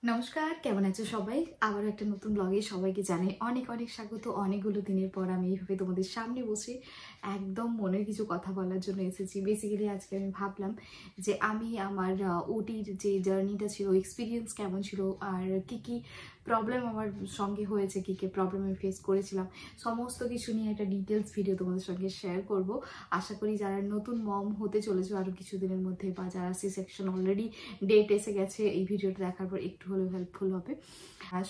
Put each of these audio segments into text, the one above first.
নমস্কার, কেমন আছো সবাই? আবারও একটা নতুন ব্লগে সবাইকে জানাই অনেক অনেক স্বাগত। অনেকগুলো দিনের পর আমি এইভাবে তোমাদের সামনে বসে একদম মনের কিছু কথা বলার জন্য এসেছি। বেসিক্যালি আজকে আমি ভাবলাম যে আমি আমার ওটির যে জার্নিটা ছিল, এক্সপিরিয়েন্স কেমন ছিল, আর কি প্রবলেম আমার সঙ্গে হয়েছে, কি প্রবলেম আমি ফেস করেছিলাম, সমস্ত কিছু নিয়ে একটা ডিটেলস ভিডিও তোমাদের সঙ্গে শেয়ার করব। আশা করি যারা নতুন মম হতে চলেছে আরও কিছুদিনের মধ্যে, বা যারা সি সেকশন অলরেডি ডেট এসে গেছে, এই ভিডিওটা দেখার পর একটু হলেও হেল্পফুল হবে।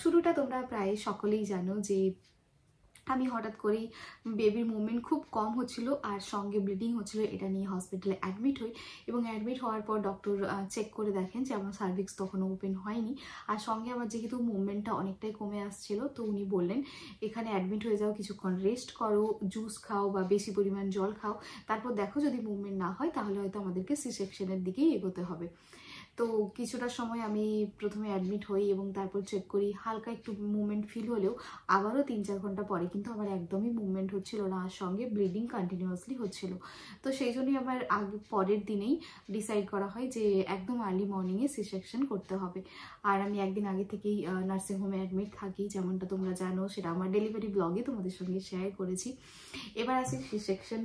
শুরুটা তোমরা প্রায় সকলেই জানো যে আমি হঠাৎ করেই বেবির মুভমেন্ট খুব কম হচ্ছিল আর সঙ্গে ব্লিডিং হচ্ছিল, এটা নিয়ে হসপিটালে অ্যাডমিট হই। এবং অ্যাডমিট হওয়ার পর ডক্টর চেক করে দেখেন যে আমার সার্ভিক্স তখনও ওপেন হয়নি, আর সঙ্গে আমার যেহেতু মুভমেন্টটা অনেকটাই কমে আসছিল, তো উনি বললেন এখানে অ্যাডমিট হয়ে যাও, কিছুক্ষণ রেস্ট করো, জুস খাও বা বেশি পরিমাণ জল খাও, তারপর দেখো যদি মুভমেন্ট না হয় তাহলে হয়তো আমাদেরকে সি সেকশনের দিকেই এগোতে হবে। তো কিছুটা সময় আমি প্রথমে অ্যাডমিট হই এবং তারপর চেক করি, হালকা একটু মুভমেন্ট ফিল হলেও আবারও 3-4 ঘন্টা পরে কিন্তু আমার একদমই মুভমেন্ট হচ্ছিল না, আর সঙ্গে ব্লিডিং কন্টিনিউয়াসলি হচ্ছিল। তো সেই জন্যই আমার পরের দিনেই ডিসাইড করা হয় যে একদম আর্লি মর্নিংয়ে সি সেকশন করতে হবে। আর আমি একদিন আগে থেকেই নার্সিংহোমে অ্যাডমিট থাকি, যেমনটা তোমরা জানো, সেটা আমার ডেলিভারি ব্লগে তোমাদের সঙ্গে শেয়ার করেছি। এবার আসি সি সেকশন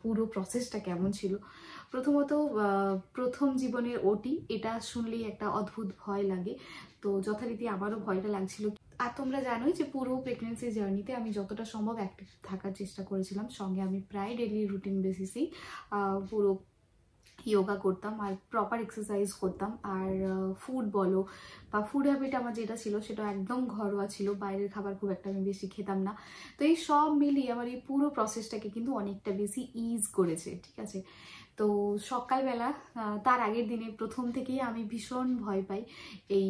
পুরো প্রসেসটা কেমন ছিল। প্রথমত প্রথম জীবনের ওটি, এটা শুনলেই একটা অদ্ভুত ভয় লাগে, তো যথারীতি আমারও ভয়টা লাগছিল। আর তোমরা জানোই যে পুরো প্রেগনেন্সি জার্নিতে আমি যতটা সম্ভব অ্যাক্টিভ থাকার চেষ্টা করেছিলাম। সঙ্গে আমি প্রায় ডেইলি রুটিন বেসিসেই পুরো যোগা করতাম আর প্রপার এক্সারসাইজ করতাম। আর ফুড বলো বা ফুড হ্যাবিট আমার যেটা ছিল সেটা একদম ঘরোয়া ছিল, বাইরের খাবার খুব একটা আমি বেশি খেতাম না। তো এই সব মিলিয়ে আমার এই পুরো প্রসেসটাকে কিন্তু অনেকটা বেশি ইজ করেছে, ঠিক আছে। তো সকালবেলা তার আগের দিনে প্রথম থেকেই আমি ভীষণ ভয় পাই এই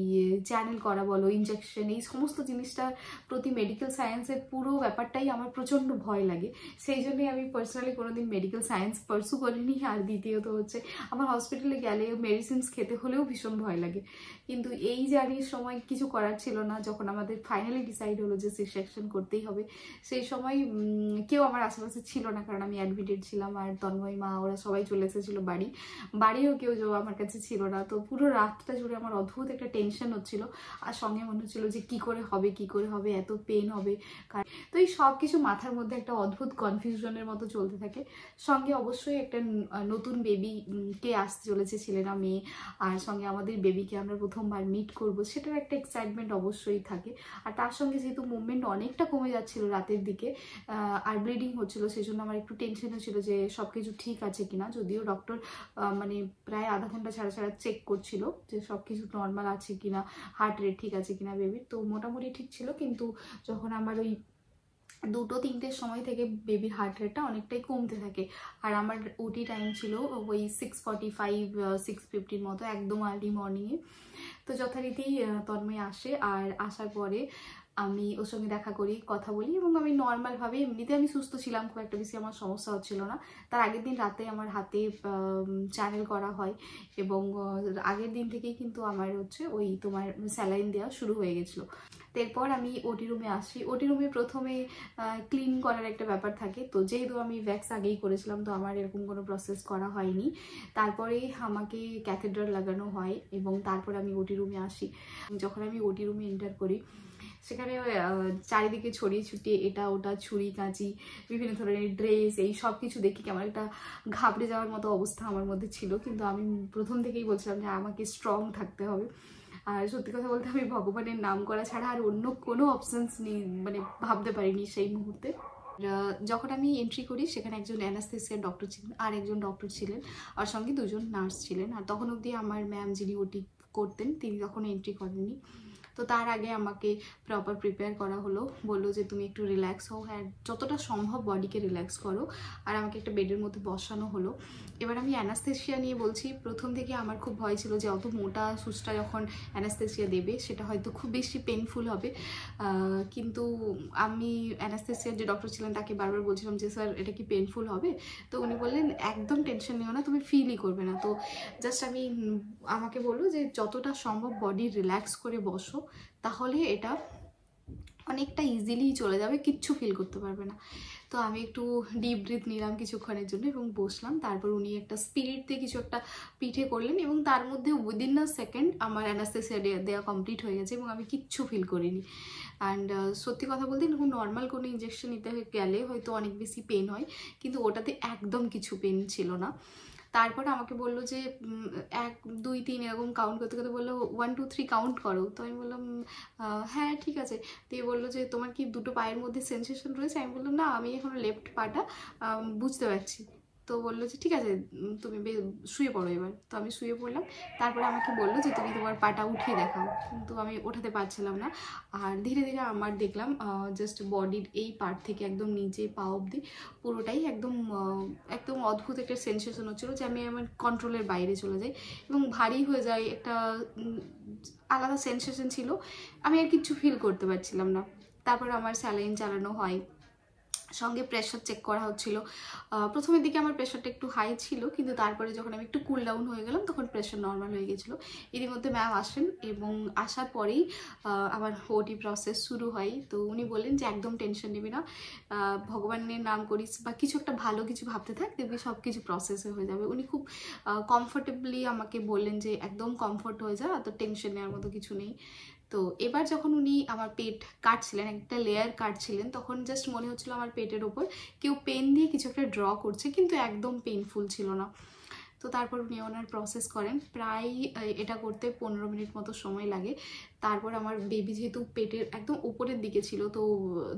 চ্যানেল করা বলো, ইনজেকশন, এই সমস্ত জিনিসটার প্রতি মেডিকেল সায়েন্সের পুরো ব্যাপারটাই আমার প্রচণ্ড ভয় লাগে। সেই জন্যই আমি পার্সোনালি কোনোদিন মেডিকেল সায়েন্স পার্সু করিনি। আর দ্বিতীয়ত হচ্ছে আমার হসপিটালে গেলে মেডিসিনস খেতে হলেও ভীষণ ভয় লাগে। কিন্তু এই জার্নির সময় কিছু করার ছিল না, যখন আমাদের ফাইনালি ডিসাইড হলো যে সি সেকশন করতেই হবে, সেই সময় কেউ আমার আশেপাশে ছিল না, কারণ আমি অ্যাডমিটেড ছিলাম আর তন্ময় মা ওরা সবাই চলে এসেছিলো বাড়িও কেউ আমার কাছে ছিল না। তো পুরো রাতটা জুড়ে আমার অদ্ভুত একটা টেনশন হচ্ছিল, আর সঙ্গে মনে হচ্ছিল যে কি করে হবে, এত পেন হবে। তো এই সব কিছু মাথার মধ্যে একটা অদ্ভুত কনফিউশনের মতো চলতে থাকে। সঙ্গে অবশ্যই একটা নতুন বেবি কে আসতে চলেছে, ছেলে না মেয়ে, আর সঙ্গে আমাদের বেবিকে আমরা প্রথমবার মিট করব, সেটার একটা এক্সাইটমেন্ট অবশ্যই থাকে। আর তার সঙ্গে যেহেতু মুভমেন্ট অনেকটা কমে যাচ্ছিল রাতের দিকে আর ব্লিডিং হচ্ছিল, সেই জন্য আমার একটু টেনশনও ছিল যে সব কিছু ঠিক আছে কিনা। যদিও ডক্টর মানে প্রায় আধা ঘন্টা ছাড়া চেক করছিল যে সব কিছু নর্মাল আছে কিনা, হার্ট রেট ঠিক আছে কিনা বেবির, তো মোটামুটি ঠিক ছিল। কিন্তু যখন আমার ওই 2-3টের সময় থেকে বেবির হার্ট রেটটা অনেকটাই কমতে থাকে, আর আমার ওটি টাইম ছিল ওই 6:45 6:50 মতো, একদম আর্লি মর্নিংয়ে। তো যথারীতি তন্ময় আসে, আর আসার পরে আমি ওর সঙ্গে দেখা করি, কথা বলি, এবং আমি নর্মালভাবে, এমনিতে আমি সুস্থ ছিলাম, খুব একটা বেশি আমার সমস্যা হচ্ছিল না। তার আগের দিন রাতে আমার হাতে চ্যানেল করা হয়, এবং আগের দিন থেকেই কিন্তু আমার হচ্ছে ওই তোমার স্যালাইন দেওয়া শুরু হয়ে গেছিলো। এরপর আমি ওটি রুমে আসি। ওটি রুমে প্রথমে ক্লিন করার একটা ব্যাপার থাকে, তো যেহেতু আমি ভ্যাক্স আগেই করেছিলাম তো আমার এরকম কোনো প্রসেস করা হয়নি। তারপরে আমাকে ক্যাথেড্রাল লাগানো হয় এবং তারপর আমি ওটি রুমে আসি। যখন আমি ওটি রুমে এন্টার করি, সেখানে চারিদিকে ছড়িয়ে ছিটিয়ে এটা ওটা ছুরি কাঁচি, বিভিন্ন ধরনের ড্রেস, এই সব কিছু দেখি কেমন একটা ঘাবড়ে যাওয়ার মতো অবস্থা আমার মধ্যে ছিল। কিন্তু আমি প্রথম থেকেই বলছিলাম যে আমাকে স্ট্রং থাকতে হবে। আর সত্যি কথা বলতে আমি ভগবানের নাম করা ছাড়া আর অন্য কোনো অপশনস নেই, মানে ভাবতে পারিনি সেই মুহূর্তে। যখন আমি এন্ট্রি করি, সেখানে একজন অ্যানাস্থেসিয়ার ডক্টর ছিলেন, আর একজন ডক্টর ছিলেন, আর সঙ্গে দুজন নার্স ছিলেন। আর তখন অবধি আমার ম্যাম যিনি ওটি করতেন তিনি তখন এন্ট্রি করেননি। তো তার আগে আমাকে প্রপার প্রিপেয়ার করা হলো, বললো যে তুমি একটু রিল্যাক্স হও, হ্যাঁ যতটা সম্ভব বডিকে রিল্যাক্স করো, আর আমাকে একটা বেডের মধ্যে বসানো হলো। এবার আমি অ্যানাস্থেসিয়া নিয়ে বলছি, প্রথম থেকে আমার খুব ভয় ছিল যে অত মোটা সুচটা যখন অ্যানাস্থেসিয়া দেবে সেটা হয়তো খুব বেশি পেনফুল হবে। কিন্তু আমি অ্যানাস্থেসিয়ার যে ডক্টর ছিলেন তাকে বারবার বলছিলাম যে স্যার এটা কি পেনফুল হবে, তো উনি বললেন একদম টেনশন নিও না, তুমি ফিলই করবে না। তো জাস্ট আমাকে বললো যে যতটা সম্ভব বডি রিল্যাক্স করে বসো, তাহলে এটা অনেকটা ইজিলি চলে যাবে, কিচ্ছু ফিল করতে পারবে না। তো আমি একটু ডিপ ব্রিথ নিলাম কিছুক্ষণের জন্য এবং বসলাম। তারপর উনি একটা স্পিরিট দিয়ে কিছু একটা পিঠে করলেন এবং তার মধ্যে উইদিন আ সেকেন্ড আমার অ্যানাস্থেসিয়া দেওয়া কমপ্লিট হয়ে গেছে এবং আমি কিচ্ছু ফিল করিনি। অ্যান্ড সত্যি কথা বলতে এরকম নর্মাল কোনো ইঞ্জেকশন নিতে গেলে হয়তো অনেক বেশি পেন হয়, কিন্তু ওটাতে একদম কিছু পেন ছিল না। তারপর আমাকে বললো যে 1 2 3 এরকম কাউন্ট করতে করতে বললো 1 2 3 কাউন্ট করো। তো আমি বললাম হ্যাঁ ঠিক আছে। দিয়ে বললো যে তোমার কি দুটো পায়ের মধ্যে সেন্সেশন রয়েছে? আমি বললাম না, আমি এখনো লেফট পাটা বুঝতে পারছি। তো বললো যে ঠিক আছে তুমি শুয়ে পড়ো এবার। তো আমি শুয়ে পড়লাম। তারপরে আমাকে বললো যে তুমি তোমার পাটা উঠিয়ে দেখাও, কিন্তু আমি ওঠাতে পারছিলাম না। আর ধীরে ধীরে আমার দেখলাম জাস্ট বডির এই পার্ট থেকে একদম নিচে পা অবধি পুরোটাই একদম একদম অদ্ভুত একটা সেন্সেশন হচ্ছিলো যে আমি আমার কন্ট্রোলের বাইরে চলে যাই এবং ভারী হয়ে যায়, একটা আলাদা সেন্সেশন ছিল। আমি আর কিচ্ছু ফিল করতে পারছিলাম না। তারপর আমার স্যালাইন চালানো হয়, সঙ্গে প্রেশার চেক করা হচ্ছিল। প্রথমের দিকে আমার প্রেশারটা একটু হাই ছিল, কিন্তু তারপরে যখন আমি একটু কুল ডাউন হয়ে গেলাম তখন প্রেশার নর্মাল হয়ে গেছিলো। এরই মধ্যে ম্যাম আসেন এবং আসার পরেই আমার ওটি প্রসেস শুরু হয়। তো উনি বললেন যে একদম টেনশন নিবি না, ভগবানের নাম করিস বা কিছু একটা ভালো কিছু ভাবতে থাক, দেখবি সব কিছু প্রসেসে হয়ে যাবে। উনি খুব কমফোর্টেবলি আমাকে বললেন যে একদম কমফোর্ট হয়ে যা, অত টেনশন নেওয়ার মতো কিছু নেই। তো এবার যখন উনি আমার পেট কাটছিলেন, একটা লেয়ার কাটছিলেন, তখন জাস্ট মনে হচ্ছিল আমার পেটের ওপর কেউ পেন দিয়ে কিছু একটা ড্র করছে, কিন্তু একদম পেইনফুল ছিল না। তো তারপর উনি ওনার প্রসেস করেন, প্রায় এটা করতে 15 মিনিট মতো সময় লাগে। তারপর আমার বেবি যেহেতু পেটের একদম উপরের দিকে ছিল, তো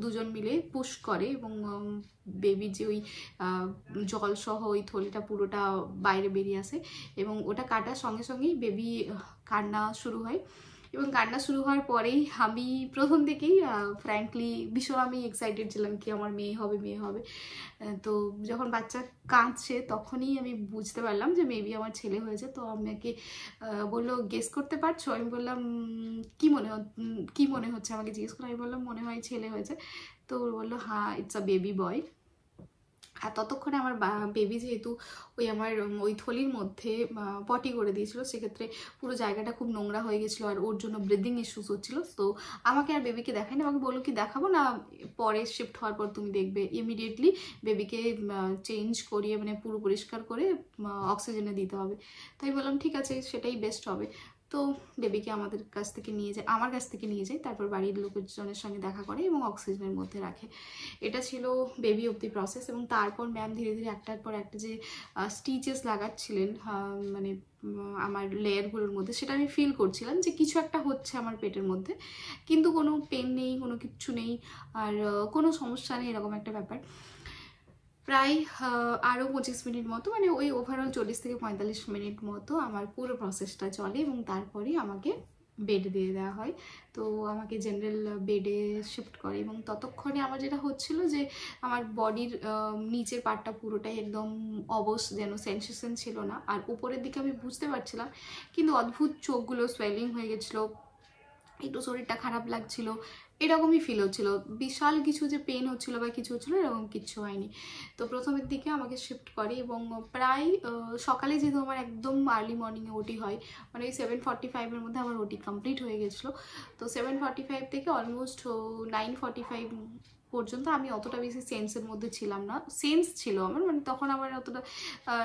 দুজন মিলে পুশ করে এবং বেবির যে ওই জলসহ ওই থলিটা পুরোটা বাইরে বেরিয়ে আসে এবং ওটা কাটার সঙ্গে সঙ্গেই বেবি কান্না শুরু হয়। এবং কান্না শুরু হওয়ার পরেই আমি প্রথম থেকেই ফ্র্যাঙ্কলি ভীষণ আমি এক্সাইটেড ছিলাম কি আমার মেয়ে হবে মেয়ে হবে। তো যখন বাচ্চা কাঁদছে তখনই আমি বুঝতে পারলাম যে মেবি আমার ছেলে হয়েছে। তো আমাকে বললো গেস করতে পারছো? আমি বললাম কি মনে হচ্ছে আমাকে জিজ্ঞেস করে। আমি বললাম মনে হয় ছেলে হয়েছে। তো বললো হ্যাঁ ইটস আ বেবি বয়। আর ততক্ষণে আমার বেবি যেহেতু আমার ওই থলির মধ্যে পটি করে দিয়েছিল, সেক্ষেত্রে পুরো জায়গাটা খুব নোংরা হয়ে গেছিলো আর ওর জন্য ব্রিদিং ইস্যুস হচ্ছিলো। তো আমাকে আর বেবিকে দেখায়নি, আমাকে বললো কি দেখাবো না, পরে শিফট হওয়ার পর তুমি দেখবে। ইমিডিয়েটলি বেবিকে চেঞ্জ করিয়ে মানে পুরো পরিষ্কার করে অক্সিজেনে দিতে হবে। তাই বললাম ঠিক আছে সেটাই বেস্ট হবে। তো বেবিকে আমার কাছ থেকে নিয়ে যায়, তারপর বাড়ির লোকজনের সঙ্গে দেখা করে এবং অক্সিজেনের মধ্যে রাখে। এটা ছিল বেবি অবধি প্রসেস। এবং তারপর ম্যাম ধীরে ধীরে একটার পর একটা যে স্টিচেস লাগাচ্ছিলেন মানে আমার লেয়ারগুলোর মধ্যে, সেটা আমি ফিল করছিলাম যে কিছু একটা হচ্ছে আমার পেটের মধ্যে, কিন্তু কোনো পেন নেই, কোনো কিচ্ছু নেই, আর কোনো সমস্যা নেই, এরকম একটা ব্যাপার। প্রায় আরও 25 মিনিট মতো, মানে ওই ওভারঅল 40 থেকে 45 মিনিট মতো আমার পুরো প্রসেসটা চলে এবং তারপরে আমাকে বেড দিয়ে দেওয়া হয়। তো আমাকে জেনারেল বেডে শিফট করে এবং ততক্ষণে আমার যেটা হচ্ছিল যে আমার বডির নিচের পার্টটা পুরোটাই একদম অবশ, যেন সেন্সেশন ছিল না। আর উপরের দিকে আমি বুঝতে পারছিলাম, কিন্তু অদ্ভুত চোখগুলো সোয়েলিং হয়ে গেছিলো, একটু শরীরটা খারাপ লাগছিল, এরকমই ফিল হচ্ছিল। বিশাল কিছু যে পেন হচ্ছিল বা কিছু হচ্ছিলো এরকম কিচ্ছু হয়নি। তো প্রথমের দিকে আমাকে শিফট করে এবং প্রায় সকালে যেহেতু আমার একদম আর্লি মর্নিংয়ে ওটি হয়, মানে ওই 7:45-এর মধ্যে আমার ওটি কমপ্লিট হয়ে গেছিলো। তো 7:45 থেকে অলমোস্ট 9:45 পর্যন্ত আমি অতটা বেশি সেন্সের মধ্যে ছিলাম না। সেন্স ছিল আমার, মানে তখন আমার অতটা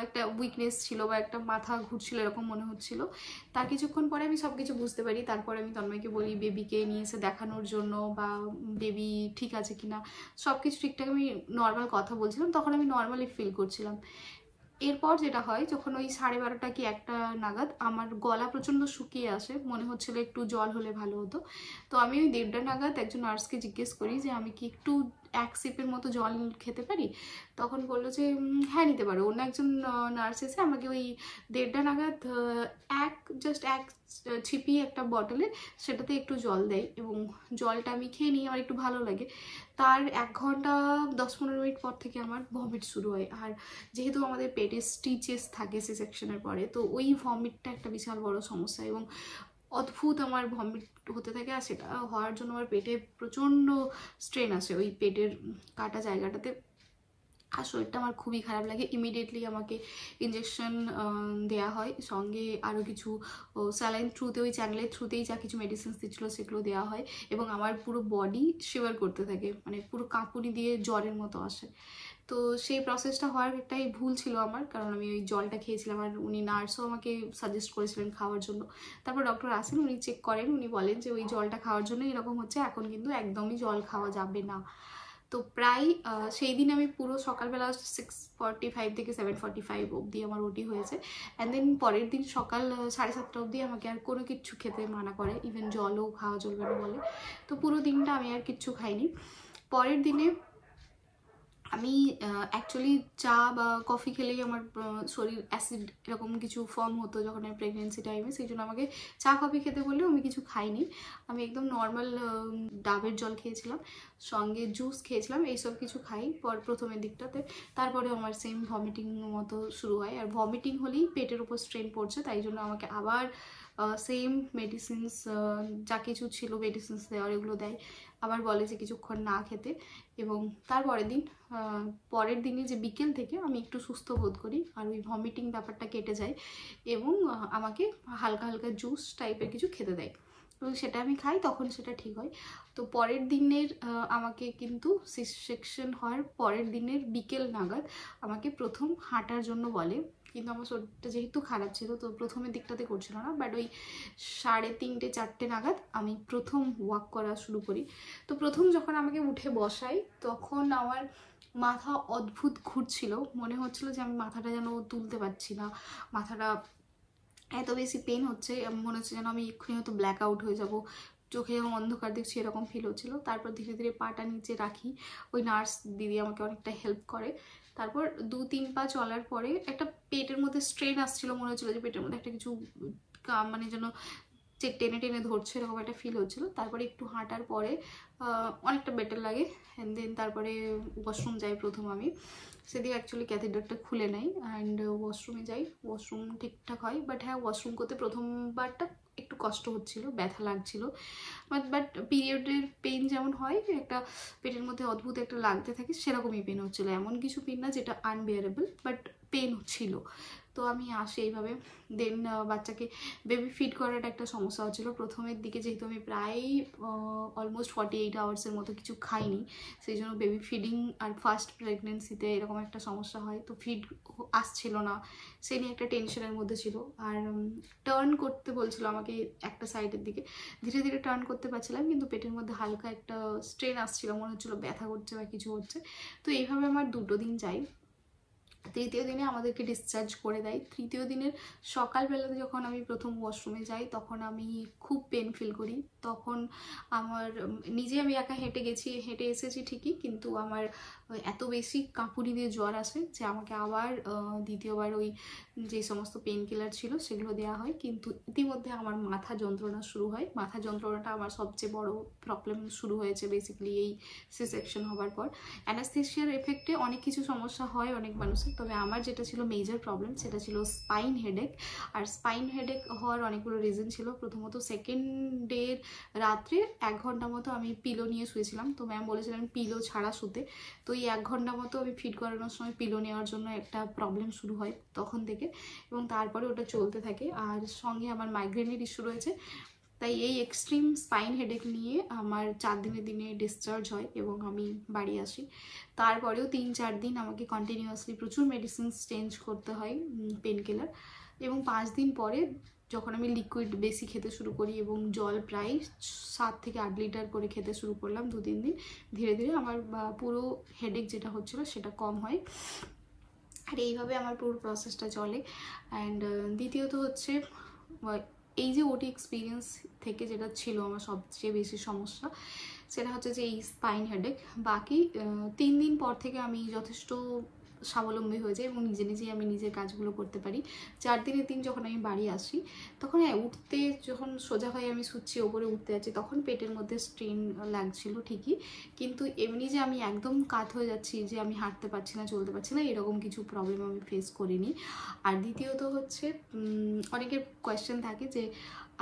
একটা উইকনেস ছিল বা একটা মাথা ঘুরছিল এরকম মনে হচ্ছিল। তার কিছুক্ষণ পরে আমি সব কিছু বুঝতে পারি। তারপরে আমি তন্ময়কে বলি বেবিকে নিয়ে এসে দেখানোর জন্য বা বেবি ঠিক আছে কিনা, সব কিছু ঠিকঠাক আমি নর্মাল কথা বলছিলাম, তখন আমি নর্মালি ফিল করছিলাম। এরপর যেটা হয়, যখন ওই 12:30 কি 1টা নাগাদ আমার গলা প্রচণ্ড শুকিয়ে আসে, মনে হচ্ছিল একটু জল হলে ভালো হতো। তো আমি ওই 1:30 নাগাদ একজন নার্সকে জিজ্ঞেস করি যে আমি কি একটু 1 সিপের মতো জল খেতে পারি? তখন বললো যে হ্যাঁ নিতে পারো। অন্য একজন নার্স এসে আমাকে ওই 1:30 নাগাদ জাস্ট এক ছিপি একটা বটলে সেটাতে একটু জল দেয় এবং জলটা আমি খেয়ে নিই, আমার একটু ভালো লাগে। তার 1 ঘন্টা 10-15 মিনিট পর থেকে আমার ভমিট শুরু হয়। আর যেহেতু আমাদের পেটে স্টিচেস থাকে সি সেকশনের পরে, তো ওই ভমিটটা একটা বিশাল বড় সমস্যা এবং অদ্ভুত আমার ভমিট হতে থাকে। আর সেটা হওয়ার জন্য আমার পেটে প্রচণ্ড স্ট্রেন আসে, ওই পেটের কাটা জায়গাটাতে আর শরীরটা আমার খুবই খারাপ লাগে। ইমিডিয়েটলি আমাকে ইঞ্জেকশন দেওয়া হয়, সঙ্গে আরও কিছু স্যালাইন থ্রুতে, ওই চ্যানেলের থ্রুতেই যা কিছু মেডিসিনস দিচ্ছিলো সেগুলো দেওয়া হয়, এবং আমার পুরো বডি শিভার করতে থাকে, মানে পুরো কাঁপুনি দিয়ে জ্বরের মতো আসে। তো সেই প্রসেসটা হওয়ার একটাই ভুল ছিল আমার, কারণ আমি ওই জলটা খেয়েছিলাম, আর উনি নার্সও আমাকে সাজেস্ট করেছিলেন খাওয়ার জন্য। তারপর ডক্টর আসেন, উনি চেক করেন, উনি বলেন যে ওই জলটা খাওয়ার জন্য এরকম হচ্ছে, এখন কিন্তু একদমই জল খাওয়া যাবে না। তো প্রায় সেই দিন আমি পুরো সকালবেলা 6:45 থেকে 7:45 অবধি আমার ওটি হয়েছে। অ্যান্ড দেন পরের দিন সকাল 7:30 অবধি আমাকে আর কোনো কিচ্ছু খেতে মানা করে, ইভেন জলও খাওয়া চলবে না বলে। তো পুরো দিনটা আমি আর কিচ্ছু খাইনি। পরের দিনে আমি অ্যাকচুয়ালি চা বা কফি খেলেই আমার শরীর অ্যাসিড এরকম কিছু ফর্ম হতো যখন আমি প্রেগনেন্সি টাইমে, সেই জন্য আমাকে চা কফি খেতে বললেও আমি কিছু খাইনি। আমি একদম নর্মাল ডাবের জল খেয়েছিলাম, সঙ্গে জুস খেয়েছিলাম, এইসব কিছু খাই প্রথমের দিকটাতে। তারপরে আমার সেম ভমিটিং মতো শুরু হয়, আর ভমিটিং হলেই পেটের উপর স্ট্রেন পড়ছে, তাই জন্য আমাকে আবার সেম মেডিসিনস যা কিছু ছিল মেডিসিনস দেওয়ার এগুলো দেয়, আবার বলে যে কিছুক্ষণ না খেতে। এবং পরের দিনে যে বিকেল থেকে আমি একটু সুস্থ বোধ করি, আর ওই ভমিটিং ব্যাপারটা কেটে যায়, এবং আমাকে হালকা হালকা জুস টাইপের কিছু খেতে দেয়, এবং সেটা আমি খাই, তখন সেটা ঠিক হয়। তো পরের দিনের আমাকে কিন্তু সি সেকশন হওয়ার পরের দিনের বিকেল নাগাদ আমাকে প্রথম হাঁটার জন্য বলে, কিন্তু আমার শরীরটা যেহেতু খারাপ ছিল তো প্রথমের দিকটাতে করছিল না, বাট ওই 3:30 4টে নাগাদ আমি প্রথম ওয়াক করা শুরু করি। তো প্রথম যখন আমাকে উঠে বসাই তখন আমার মাথা অদ্ভুত ঘুরছিল, মনে হচ্ছিল যে আমি মাথাটা যেন তুলতে পারছি না, মাথাটা এত বেশি পেন হচ্ছে, মনে হচ্ছে যেন আমি এক্ষুনি হয়তো ব্ল্যাক আউট হয়ে যাব, চোখে যেমন অন্ধকার দেখছি এরকম ফিল হচ্ছিলো। তারপর ধীরে ধীরে পাটা নিচে রাখি, ওই নার্স দিদি আমাকে অনেকটা হেল্প করে। তারপর 2-3 পা চলার পরে একটা পেটের মধ্যে স্ট্রেন আসছিল, মনে হচ্ছিলো যে পেটের মধ্যে একটা কিছু মানে যেন যে টেনে টেনে ধরছে এরকম একটা ফিল হচ্ছিলো। তারপরে একটু হাঁটার পরে অনেকটা বেটার লাগে। অ্যান্ড দেন তারপরে ওয়াশরুম যাই প্রথম আমি, সেদিকে অ্যাকচুয়ালি ক্যাথেডারটা খুলে নেই, অ্যান্ড ওয়াশরুমে যাই, ওয়াশরুম ঠিকঠাক হয়। বাট হ্যাঁ, ওয়াশরুম করতে প্রথমবারটা একটু কষ্ট হচ্ছিল, ব্যথা লাগছিল, বাট পিরিয়ডের পেন যেমন হয় একটা পেটের মধ্যে অদ্ভুত একটা লাগতে থাকে, সেরকমই পেন হচ্ছিলো, এমন কিছু পেন না যেটা আনবিয়ারেবল, বাট পেন ছিল। তো আমি আসি এইভাবে। দেন বাচ্চাকে বেবি ফিড করাটা একটা সমস্যা হচ্ছিলো প্রথমের দিকে, যেহেতু আমি প্রায় অলমোস্ট 48 আওয়ার্সের মতো কিছু খাইনি, সেই জন্য বেবি ফিডিং আর ফার্স্ট প্রেগনেন্সিতে এরকম একটা সমস্যা হয়, তো ফিড আসছিল না, সে নিয়ে একটা টেনশনের মধ্যে ছিল। আর টার্ন করতে বলছিল আমাকে একটা সাইডের দিকে, ধীরে ধীরে টার্ন করতে পারছিলাম, কিন্তু পেটের মধ্যে হালকা একটা স্ট্রেন আসছিল, মনে হচ্ছিলো ব্যথা করছে বা কিছু হচ্ছে। তো এইভাবে আমার 2টো দিন যাই। তৃতীয় দিনে আমাদেরকে ডিসচার্জ করে দেয়। তৃতীয় দিনের সকালবেলাতে যখন আমি প্রথম ওয়াশরুমে যাই তখন আমি খুব পেন ফিল করি। তখন আমার নিজে আমি একা হেঁটে এসেছি ঠিকই, কিন্তু আমার এত বেশি কাঁপুনি দিয়ে জ্বর আসে যে আমাকে আবার দ্বিতীয়বার ওই যে সমস্ত পেন কিলার ছিল সেগুলো দেওয়া হয়। কিন্তু ইতিমধ্যে আমার মাথা যন্ত্রণা শুরু হয়। মাথা যন্ত্রণাটা আমার সবচেয়ে বড় প্রবলেম শুরু হয়েছে বেসিক্যালি এই সি সেকশন হওয়ার পর। অ্যানাস্থেশিয়ার এফেক্টে অনেক কিছু সমস্যা হয় অনেক মানুষের, তবে আমার যেটা ছিল মেজর প্রবলেম সেটা ছিল স্পাইন হেডেক। আর স্পাইন হেডেক হওয়ার অনেকগুলো রিজন ছিল। প্রথমত সেকেন্ড ডের রাত্রে 1 ঘন্টা মতো আমি পিলো নিয়ে শুয়েছিলাম, তো ম্যাম বলেছিলেন পিলো ছাড়া শুতে। তো এই 1 ঘন্টা মতো আমি ফিড করানোর সময় পিলো নেওয়ার জন্য একটা প্রবলেম শুরু হয় তখন থেকে, এবং তারপরে ওটা চলতে থাকে। আর সঙ্গে আমার মাইগ্রেনের ইস্যু রয়েছে, তাই এই এক্সট্রিম স্পাইন হেডেক নিয়ে আমার 4 দিনের দিনে ডিসচার্জ হয় এবং আমি বাড়ি আসি। তারপরেও 3-4 দিন আমাকে কন্টিনিউয়াসলি প্রচুর মেডিসিনস চেঞ্জ করতে হয়, পেন কিলার। এবং 5 দিন পরে যখন আমি লিকুইড বেশি খেতে শুরু করি এবং জল প্রায় 7 থেকে 8 লিটার করে খেতে শুরু করলাম 2-3 দিন, ধীরে ধীরে আমার পুরো হেডেক যেটা হচ্ছিলো সেটা কম হয়। আর এইভাবে আমার পুরো প্রসেসটা চলে। অ্যান্ড দ্বিতীয়ত হচ্ছে এই যে ওটি এক্সপিরিয়েন্স থেকে যেটা ছিল আমার সবচেয়ে বেশি সমস্যা, সেটা হচ্ছে যে এই স্পাইন হেডেক। বাকি 3 দিন পর থেকে আমি যথেষ্ট স্বাবলম্বী হয়ে যাই এবং নিজে নিজেই আমি নিজের কাজগুলো করতে পারি। 4 দিনের দিন যখন আমি বাড়ি আসি তখন উঠতে, যখন সোজা হয়ে আমি শুচ্ছি ওপরে উঠতে যাচ্ছি তখন পেটের মধ্যে স্ট্রেন লাগছিল ঠিকই, কিন্তু এমনি যে আমি একদম কাত হয়ে যাচ্ছি যে আমি হাঁটতে পারছি না চলতে পারছি না এরকম কিছু প্রবলেম আমি ফেস করিনি। আর দ্বিতীয়ত হচ্ছে অনেকের কোয়েশ্চেন থাকে যে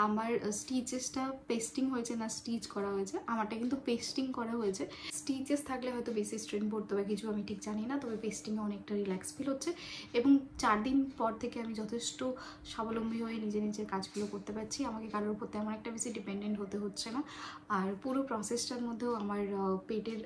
আমার স্টিচেসটা পেস্টিং হয়েছে না স্টিচ করা হয়েছে, আমারটা কিন্তু পেস্টিং করা হয়েছে। স্টিচেস থাকলে হয়তো বেশি স্ট্রেন পড়তো বা কিছু, আমি ঠিক জানি না, তবে পেস্টিংয়ে অনেকটা রিল্যাক্স ফিল হচ্ছে এবং 4 দিন পর থেকে আমি যথেষ্ট স্বাবলম্বী হয়ে নিজের কাজগুলো করতে পারছি। আমাকে কারোর উপর তেমন একটা বেশি ডিপেন্ডেন্ট হতে হচ্ছে না। আর পুরো প্রসেসটার মধ্যেও আমার পেটের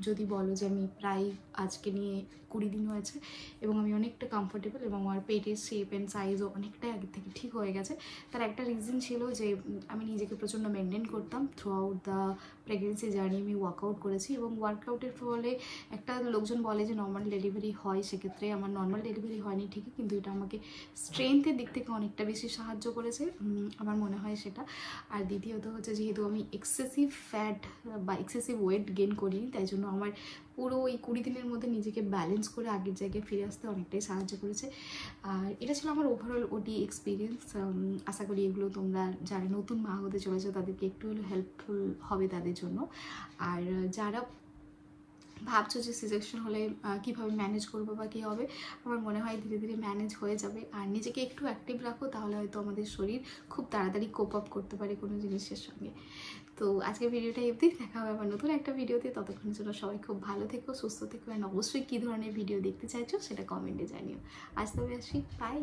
যদি বলো যে আমি প্রায় আজকে নিয়ে 20 দিন হয়েছে এবং আমি অনেকটা কমফোর্টেবল এবং আমার পেটের শেপ অ্যান্ড সাইজও অনেকটাই আগের থেকে ঠিক হয়ে গেছে। তার একটা রিজন ছিল যে আমি নিজেকে প্রচণ্ড মেনটেন করতাম through out the pregnancy journey. আমি ওয়ার্কআউট করেছি এবং ওয়ার্কআউটের ফলে একটা লোকজন বলে যে নর্মাল ডেলিভারি হয়, সেক্ষেত্রে আমার নর্মাল ডেলিভারি হয়নি ঠিকই, কিন্তু এটা আমাকে স্ট্রেংথের দিক থেকে অনেকটা বেশি সাহায্য করেছে আমার মনে হয় সেটা। আর দ্বিতীয়ত হচ্ছে যেহেতু আমি এক্সেসিভ ফ্যাট বা এক্সেসিভ ওয়েট গেইন করিনি, তাই জন্য আমার পুরো এই 20 দিনের মধ্যে নিজেকে ব্যালেন্স করে আগের জায়গায় ফিরে আসতে অনেকটাই সাহায্য করেছে। আর এটা ছিল আমার ওভারঅল ওটি এক্সপিরিয়েন্স। আশা করি এগুলো তোমরা যারা নতুন মা হতে চলেছে তাদেরকে একটু হলেও হেল্পফুল হবে তাদের জন্য। আর যারা ভাবছো যে সিজেকশন হলে কীভাবে ম্যানেজ করবো বা কী হবে, আমার মনে হয় ধীরে ধীরে ম্যানেজ হয়ে যাবে। আর নিজেকে একটু অ্যাক্টিভ রাখো, তাহলে হয়তো আমাদের শরীর খুব তাড়াতাড়ি কোপ আপ করতে পারে কোনো জিনিসের সঙ্গে। তো আজকের ভিডিওটা অবধি, দেখা হবে আবার নতুন একটা ভিডিওতে। ততক্ষণের জন্য সবাই খুব ভালো থেকো, সুস্থ থেকো, অ্যান্ড অবশ্যই কী ধরনের ভিডিও দেখতে চাইছো সেটা কমেন্টে জানিও। আজ তবে আসি, বাই।